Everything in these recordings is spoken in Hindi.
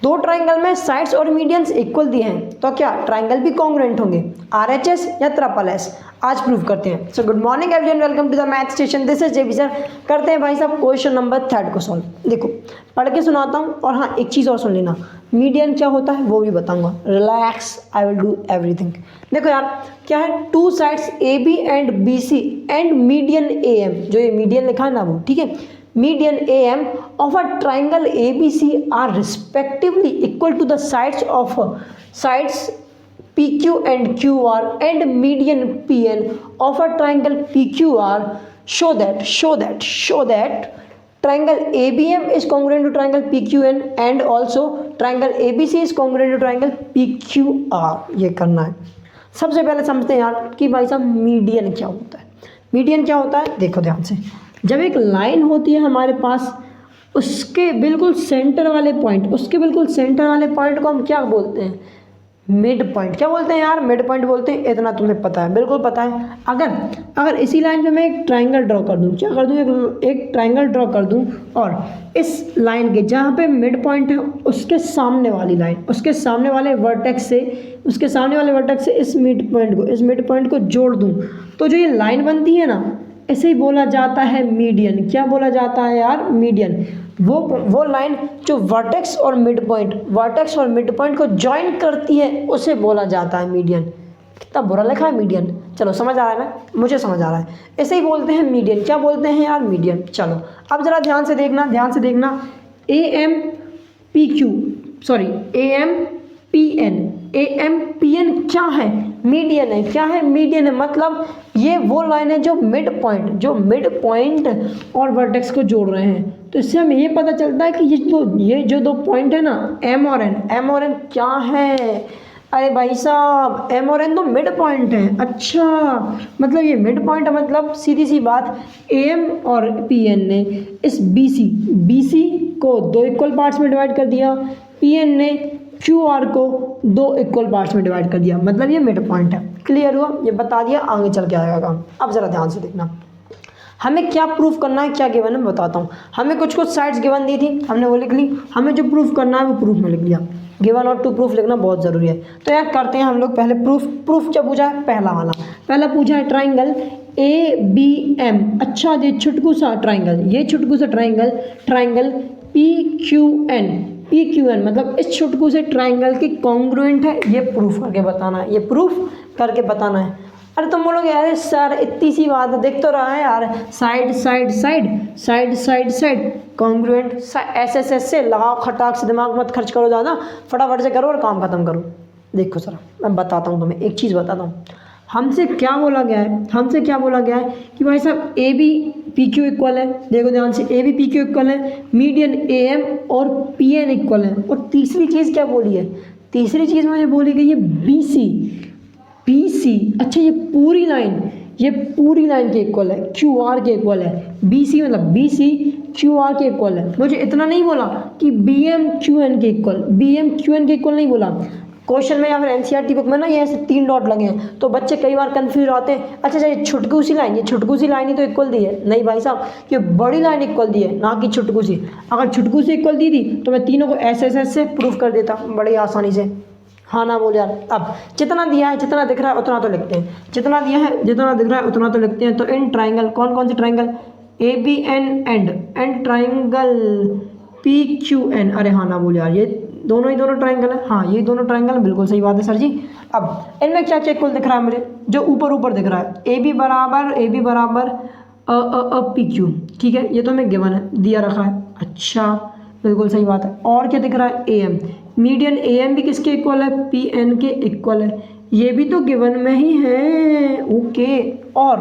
दो ट्राइंगल में साइड्स और मीडियंस इक्वल दिए हैं तो क्या ट्राइंगल भी कॉन्ग्रुएंट होंगे, RHS या ट्रिपल एस? आज प्रूव करते हैं। So good morning everyone, welcome to the math station, this is JB sir. करते हैं भाई साहब क्वेश्चन नंबर 3 को सॉल्व। देखो पढ़ के सुनाता हूँ, और हाँ एक चीज़ और सुन लेना, मीडियन क्या होता है वो भी बताऊंगा। Relax, I will do everything. देखो यार क्या है, two sides AB and BC and median AM, जो ये मीडियन लिखा है ना वो, ठीक है, median AM of a triangle ABC are respectively equal to the sides PQ and QR and median PN of a triangle PQR. Show that triangle ABM is congruent to triangle PQN and also triangle ABC is congruent to triangle PQR। ये करना है। सबसे पहले समझते हैं यार कि भाई साहब मीडियन क्या होता है। मीडियन क्या होता है, देखो ध्यान से। जब एक लाइन होती है हमारे पास, उसके बिल्कुल सेंटर वाले पॉइंट को हम क्या बोलते हैं, मिड पॉइंट। क्या बोलते हैं यार, मिड पॉइंट बोलते हैं। इतना तुम्हें पता है, बिल्कुल पता है। अगर इसी लाइन पे मैं एक ट्राइंगल ड्रॉ कर दूं, क्या कर दूं, एक ट्राइंगल ड्रॉ कर दूं, और इस लाइन के जहाँ पे मिड पॉइंट है उसके सामने वाली लाइन, उसके सामने वाले वर्टेक्स से इस मिड पॉइंट को जोड़ दूं, तो जो ये लाइन बनती है ना, इसे ही बोला जाता है मीडियन। क्या बोला जाता है यार, मीडियन। वो लाइन जो वर्टेक्स और मिड पॉइंट को ज्वाइन करती है उसे बोला जाता है मीडियन। कितना बुरा लिखा है मीडियन। चलो समझ आ रहा है ना, मुझे समझ आ रहा है। इसे ही बोलते हैं मीडियन। क्या बोलते हैं यार, मीडियन। चलो अब जरा ध्यान से देखना AMPN क्या है, मीडियन है। क्या है, मीडियन है। मतलब ये वो लाइन है जो मिड पॉइंट और वर्टेक्स को जोड़ रहे हैं। तो इससे हमें ये पता चलता है कि ये जो दो पॉइंट है ना, M और N क्या है। अरे भाई साहब, M और N तो मिड पॉइंट है। अच्छा, मतलब ये मिड पॉइंट है, मतलब सीधी सी बात, AM और PN ने इस BC को दो इक्वल पार्ट्स में डिवाइड कर दिया, PN ने QR को दो इक्वल पार्ट्स में डिवाइड कर दिया, मतलब ये मिड पॉइंट है। क्लियर हुआ, ये बता दिया, आगे चल के आएगा काम। अब जरा ध्यान से देखना, हमें क्या प्रूफ करना है, क्या गिवन है बताता हूँ। हमें कुछ साइड्स गिवन दी थी, हमने वो लिख ली। हमें जो प्रूफ करना है वो प्रूफ में लिख लिया। गिवन और टू प्रूफ लिखना बहुत ज़रूरी है। तो यार करते हैं हम लोग पहले प्रूफ क्या पूछा है, पहला पूछा है ट्राइंगल ABM। अच्छा, ये छुटकू सा ट्राइंगल PQN मतलब इस छुटकू से ट्राइंगल की कॉन्ग्रुएंट है, ये प्रूफ करके बताना है। अरे तुम बोलोगे यार सर इतनी सी बात है, देख तो रहा है यार, साइड कॉन्ग्रुएंट। SSS से लगाओ, खटाक से दिमाग मत खर्च करो ज़्यादा, फटाफट से करो और काम खत्म करो। देखो सर मैं बताता हूँ तुम्हें, एक चीज़ बताता हूँ। हमसे क्या बोला गया है कि भाई साहब AB PQ इक्वल है। देखो ध्यान से, AB PQ इक्वल है, मीडियन AM और PN इक्वल है। और तीसरी चीज़ क्या बोली है, तीसरी चीज़ मुझे बोली गई है BC। अच्छा, ये पूरी लाइन के इक्वल है, QR के इक्वल है। BC मतलब BC QR के इक्वल है। मुझे इतना नहीं बोला कि BM QN के इक्वल नहीं बोला। क्वेश्चन में या फिर NCERT बुक में ना ये ऐसे 3 डॉट लगे हैं, तो बच्चे कई बार कंफ्यूज होते हैं। अच्छा ये छुटकू सी लाइन ही तो इक्वल दी है। नहीं भाई साहब, ये बड़ी लाइन इक्वल दी है, ना कि छुटकू सी। अगर छुटकू सी इक्वल दी थी तो मैं तीनों को SSS से प्रूफ कर देता बड़ी आसानी से। हाँ ना बोल यार। अब जितना दिया है, जितना दिख रहा है उतना तो लिखते हैं, जितना दिख रहा है उतना तो लिखते हैं। तो इन ट्राइंगल, कौन सी triangle, ABN and triangle PQN। अरे हाँ ना बोल यार, ये दोनों ट्राइंगल है। हाँ ये दोनों ट्राइंगल है, बिल्कुल सही बात है सर जी। अब इनमें क्या इक्वल दिख रहा है मुझे, जो ऊपर दिख रहा है, AB बराबर PQ। ठीक है, ये तो हमें गिवन है, दिया रखा है। अच्छा, बिल्कुल सही बात है। और क्या दिख रहा है, AM, मीडियन AM भी किसके इक्वल है, PN के इक्वल है। ये भी तो गिवन में ही है। ओके, और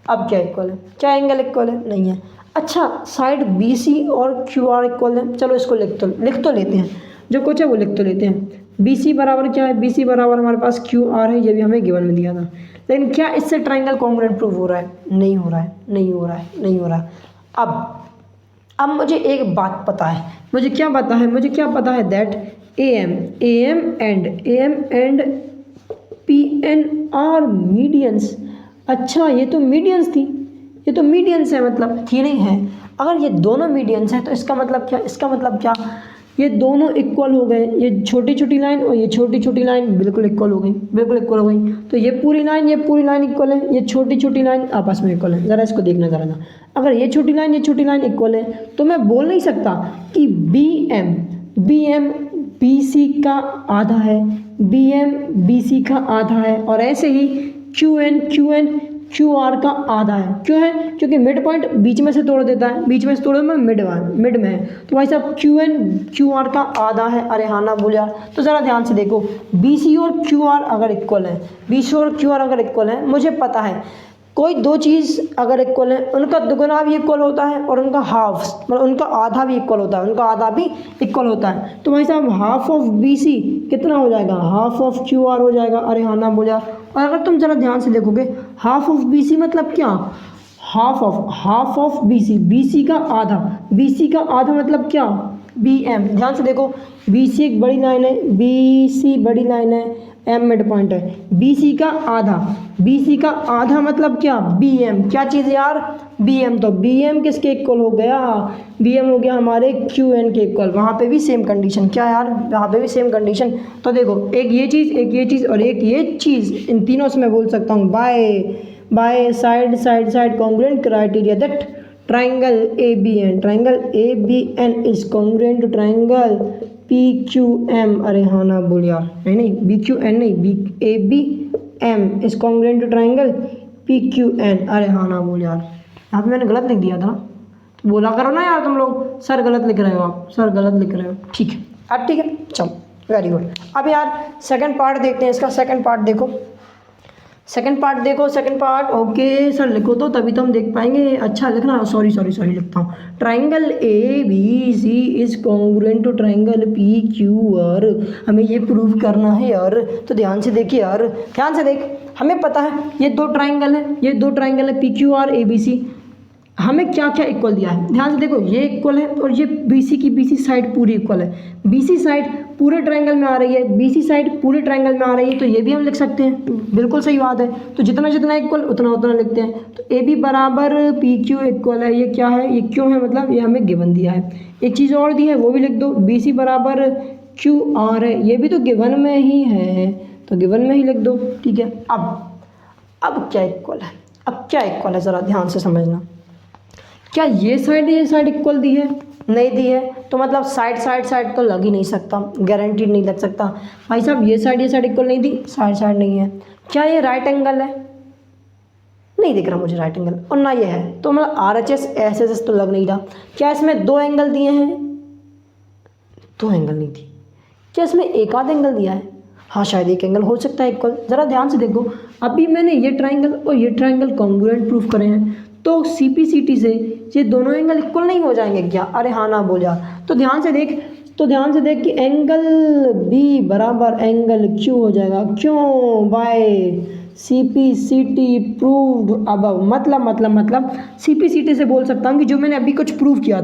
अब क्या इक्वल है, क्या एंगल इक्वल है, नहीं है। अच्छा, साइड BC और QR इक्वल है। चलो इसको लिख तो लेते हैं, जो कुछ है वो लिख तो लेते हैं। BC बराबर क्या है, BC बराबर हमारे पास QR है, ये भी हमें गिवन में दिया था। लेकिन क्या इससे ट्राइंगल कॉन्ग्रुएंट प्रूव हो रहा है, नहीं हो रहा है। अब मुझे एक बात पता है, मुझे क्या पता है that AM and PN are medians. अच्छा, ये तो मीडियंस है, मतलब थी नहीं है। अगर ये दोनों मीडियंस हैं तो इसका मतलब क्या, ये दोनों इक्वल हो गए, ये छोटी छोटी लाइन और ये छोटी छोटी लाइन बिल्कुल इक्वल हो गई, बिल्कुल इक्वल हो गई। तो ये पूरी लाइन इक्वल है, ये छोटी छोटी लाइन आपस में इक्वल है। ज़रा इसको देखना ज़रा ना, अगर ये छोटी लाइन इक्वल है तो मैं बोल नहीं सकता कि बी एम बी सी का आधा है, बी एम बी सी का आधा है, और ऐसे ही क्यू एन क्यू आर का आधा है। क्यों है? क्योंकि मिड पॉइंट बीच में से तोड़ देता है, बीच में से तोड़े में मिड में है। तो भाई साहब क्यू एन क्यू आर का आधा है। अरे हाँ ना बोल यार। तो ज़रा ध्यान से देखो, बी सी और क्यू आर अगर इक्वल है, बी सी और क्यू आर अगर इक्वल है, मुझे पता है कोई दो चीज़ अगर इक्वल है उनका दुगना भी इक्वल होता है और उनका हाफ मतलब उनका आधा भी इक्वल होता है, उनका आधा भी इक्वल होता है। तो भाई साहब हाफ ऑफ बी सी कितना हो जाएगा? हाफ ऑफ क्यू आर हो जाएगा। अरे हाँ ना बोला। और अगर तुम ज़रा ध्यान से देखोगे, हाफ ऑफ बी सी मतलब क्या? हाफ ऑफ बी सी का आधा, बी सी का आधा मतलब क्या? B M. ध्यान से देखो, बी सी एक बड़ी लाइन है, बी सी बड़ी लाइन है, एम मिड पॉइंट है, बी सी का आधा मतलब क्या? B M. क्या चीज़ यार? B M. तो बी एम किसके इक्वल हो गया? बी एम हो गया हमारे क्यू एन के इक्वल। वहाँ पे भी सेम कंडीशन। क्या यार? वहाँ पे भी सेम कंडीशन। तो देखो, एक ये चीज़ और एक ये चीज़, इन तीनों से मैं बोल सकता हूँ by side congruent criteria that triangle ABN is congruent to triangle PQM। अरे हाँ ना बोल यार, नहीं BQN नहीं, ABM is congruent to triangle PQN। अरे हाँ ना बोल यार, यहाँ पे मैंने गलत लिख दिया था। तो बोला करो ना यार तुम लोग, सर गलत लिख रहे हो आप, सर गलत लिख रहे हो। ठीक है अब, ठीक है चलो वेरी गुड। अब यार सेकंड पार्ट देखते हैं इसका। सेकंड पार्ट ओके सर लिखो तो तभी तो हम देख पाएंगे। अच्छा लिखना, सॉरी लिखता हूँ। Triangle A B C is congruent to triangle P Q R. हमें ये प्रूव करना है यार। तो ध्यान से देखिए यार, ध्यान से देख, हमें पता है ये दो ट्राइंगल है P Q R A B C. हमें क्या क्या इक्वल दिया है? ध्यान से देखो, ये इक्वल है और ये बीसी साइड पूरी इक्वल है। बीसी साइड पूरे ट्रायंगल में आ रही है, बीसी साइड पूरे ट्रायंगल में आ रही है, तो ये भी हम लिख सकते हैं। बिल्कुल सही बात है। तो जितना इक्वल उतना लिखते हैं। तो ए बी बराबर पी क्यू इक्वल है। ये क्या है? ये क्यों है? मतलब ये हमें गिवन दिया है। एक चीज़ और दी है वो भी लिख दो, बी सी बराबर क्यू आर है। ये भी तो गिवन में ही है, तो गिवन में ही लिख दो। ठीक है। अब क्या इक्वल है? ज़रा ध्यान से समझना। क्या ये साइड इक्वल दी है? नहीं दी है। तो मतलब साइड तो लग ही नहीं सकता, गारंटीड नहीं लग सकता। भाई साहब ये साइड इक्वल नहीं दी, साइड नहीं है। क्या ये राइट एंगल है? नहीं दिख रहा मुझे राइट एंगल, और ना ये है। तो मतलब RHS SHS तो लग नहीं रहा। क्या इसमें दो एंगल दिए हैं? दो एंगल नहीं दी। क्या इसमें एक आध एंगल दिया है? हाँ शायद एक एंगल हो सकता है इक्वल। ज़रा ध्यान से देखो, अभी मैंने ये ट्राइंगल और ये ट्राइंगल कॉन्ग्रुएंट प्रूफ करे हैं, तो CPCT से ये दोनों एंगल इक्वल नहीं हो जाएंगे क्या? अरे हाँ ना बोल यार। तो ध्यान से देख कि एंगल B बराबर एंगल Q हो जाएगा। क्यों? By CPCT proved above. मतलब CPCT से बोल सकता हूँ कि जो मैंने अभी कुछ प्रूव किया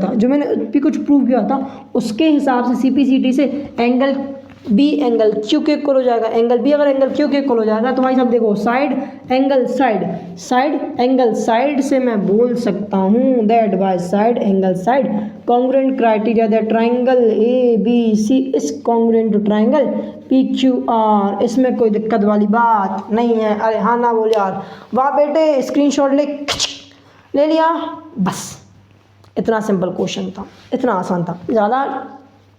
था उसके हिसाब से CPCT से एंगल B एंगल Q के इक्वल हो जाएगा। एंगल B अगर एंगल Q के इक्वल हो जाएगा तो भाई साहब देखो, साइड एंगल साइड से मैं बोल सकता हूँ that by side angle side congruent criteria that triangle ABC is congruent to triangle PQR। इसमें कोई दिक्कत वाली बात नहीं है। अरे हाँ ना बोल यार। वाह बेटे, स्क्रीनशॉट ले लिया, बस इतना सिंपल क्वेश्चन था, इतना आसान था। ज़्यादा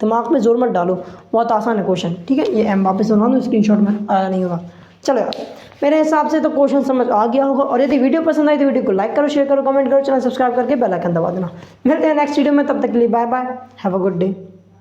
दिमाग में जोर मत डालो, बहुत आसान है क्वेश्चन। ठीक है, ये एम वापस बना दो, स्क्रीनशॉट में आया नहीं होगा। चलो यार, मेरे हिसाब से तो क्वेश्चन समझ आ गया होगा। और यदि वीडियो पसंद आई तो वीडियो को लाइक करो, शेयर करो, कमेंट करो, चैनल सब्सक्राइब करके बेल आइकन दबा देना। मिलते हैं नेक्स्ट वीडियो में, तब तक के लिए bye bye, have a good day.